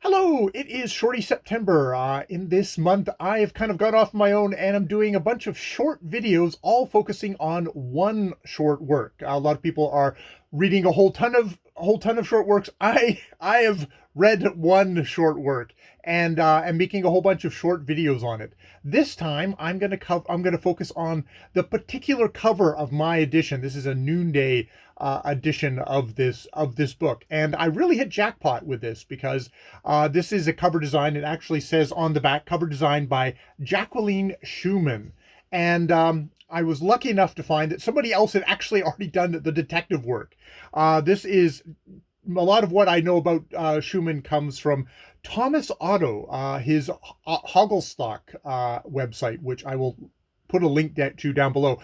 Hello, it is Shorty September. In this month, I have kind of gone off my own and I'm doing a bunch of short videos, all focusing on one short work. A lot of people are reading a whole ton of short works. I have read one short work and am making a whole bunch of short videos on it. This time, I'm gonna focus on the particular cover of my edition. This is a Noonday edition of this book, and I really hit jackpot with this because this is a cover design. It actually says on the back, cover design by Jcqln Schmn. And I was lucky enough to find that somebody else had actually already done the detective work. This is a lot of what I know about Schmn comes from Thomas Otto, his Hogglestock website, which I will put a link to down below.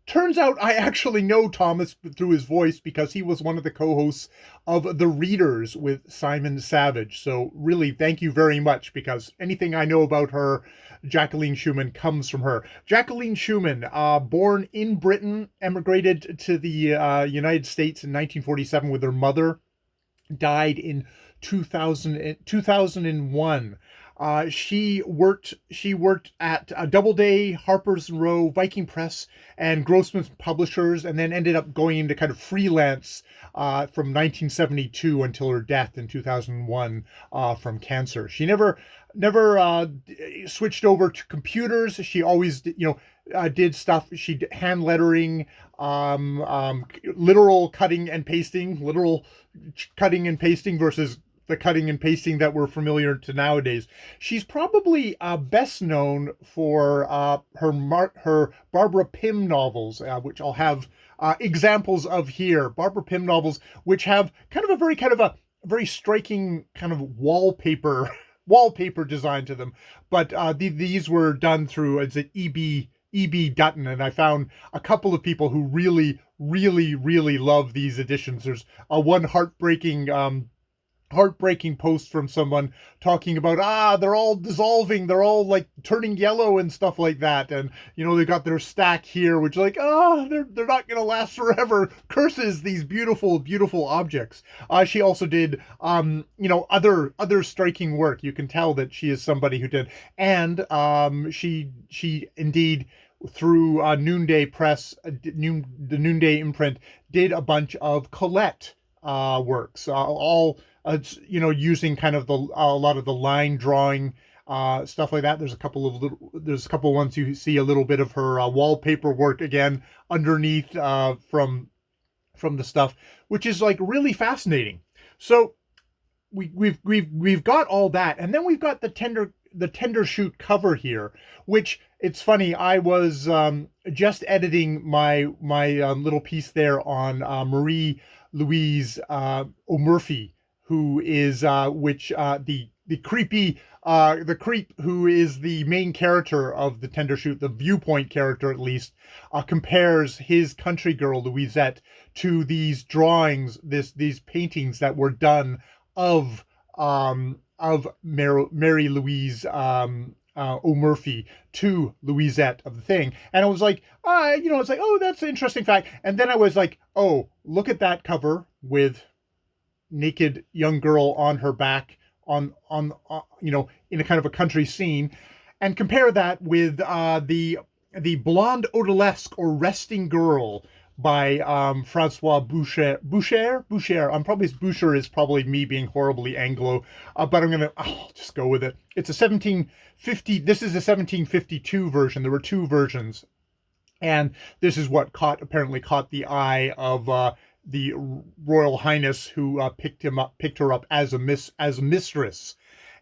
Turns out I actually know Thomas through his voice because he was one of the co-hosts of The Readers with Simon Savage. So really, thank you very much, because anything I know about her, Jcqln Schmn, comes from her. Jcqln Schmn, born in Britain, emigrated to the United States in 1947 with her mother, died in 2001. She worked at Doubleday, Harper's Row, Viking Press, and Grossman's Publishers, and then ended up going into kind of freelance from 1972 until her death in 2001 from cancer. She never switched over to computers. She always did stuff. She did hand lettering, literal cutting and pasting, versus the cutting and pasting that we're familiar to nowadays. She's probably best known for her Barbara Pym novels, which I'll have examples of here. Barbara Pym novels, which have kind of a very striking kind of wallpaper design to them. But these were done through E.B. Dutton, and I found a couple of people who really love these editions. There's one heartbreaking post from someone talking about they're all dissolving, they're all like turning yellow and stuff like that, and they got their stack here, which like they're not gonna last forever. Curses these beautiful objects. She also did other striking work. You can tell that she is somebody who did, and she indeed, through Noonday Press, the Noonday imprint, did a bunch of Colette works, all using kind of a lot of the line drawing stuff like that. There's a couple of ones you see a little bit of her wallpaper work again underneath from the stuff, which is like really fascinating. So we've got all that, and then we've got the Tndr shoot cover here, which, it's funny, I was just editing my little piece there on Marie Louise O'Murphy, who is the creep who is the main character of the Tndr shoot, the viewpoint character at least, compares his country girl Louisette to these drawings, these paintings that were done of Mary Louise O'Murphy to Louisette of the thing. And I was like, it's like, oh, that's an interesting fact. And then I was like, oh, look at that cover with naked young girl on her back on in a kind of a country scene, and compare that with the blonde odalisque, or resting girl, by Francois Boucher. I'm probably, Boucher is probably me being horribly Anglo, but I'll just go with it. It's a 1750. This is a 1752 version. There were two versions, and this is what apparently caught the eye of the Royal Highness, who picked her up as a mistress.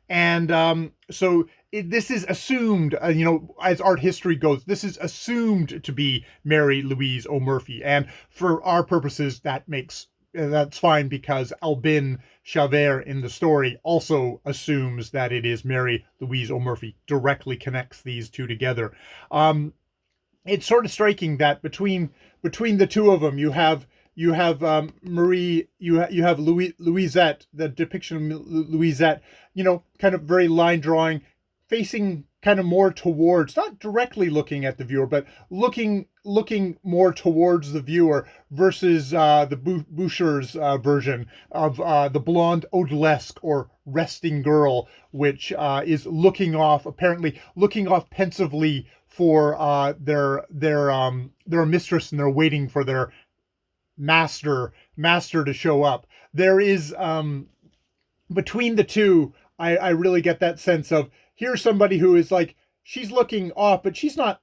And so this is assumed, as art history goes, this is assumed to be Mary Louise O'Murphy. And for our purposes, that's fine, because Albin Chavert in the story also assumes that it is Mary Louise O'Murphy, directly connects these two together. It's sort of striking that between the two of them, you have Marie, you have Louisette, the depiction of Louisette, kind of very line drawing, facing kind of more towards, not directly looking at the viewer, but looking more towards the viewer, versus the Boucher's version of the blonde odalisque or resting girl, which is looking off, apparently looking off pensively for their mistress, and they're waiting for their master to show up. There is between the two, I really get that sense of, here's somebody who is like, she's looking off, but she's not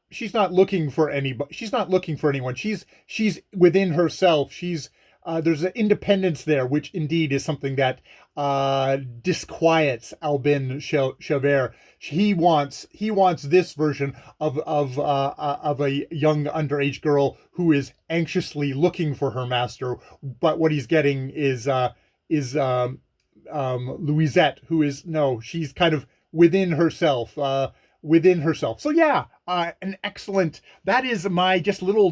looking for anybody. She's not looking for anyone. She's within herself. She's there's an independence there, which indeed is something that disquiets Albin Chavert. He wants this version of a young underage girl who is anxiously looking for her master, but what he's getting is Louisette, who is, no, she's kind of within herself. So yeah, an excellent, that is my just little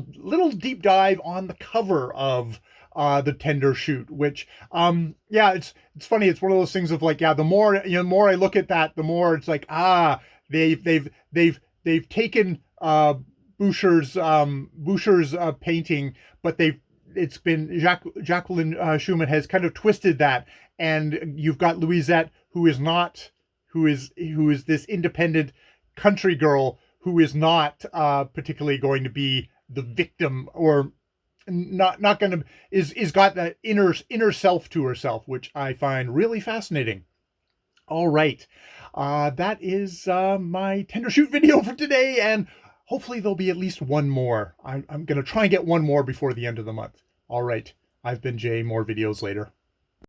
deep dive on the cover of the Tndr shoot, which yeah, it's funny. It's one of those things of like, yeah, the more more I look at that, the more it's like, they've taken Boucher's painting, but it's been Jcqln Schmn has kind of twisted that, and you've got Louisette, who is this independent country girl who is not particularly going to be the victim, or not going to, is got that inner self to herself, which I find really fascinating. All right, that is my Tndr shoot video for today, and hopefully there'll be at least one more. I'm going to try and get one more before the end of the month. All right, I've been Jay. More videos later.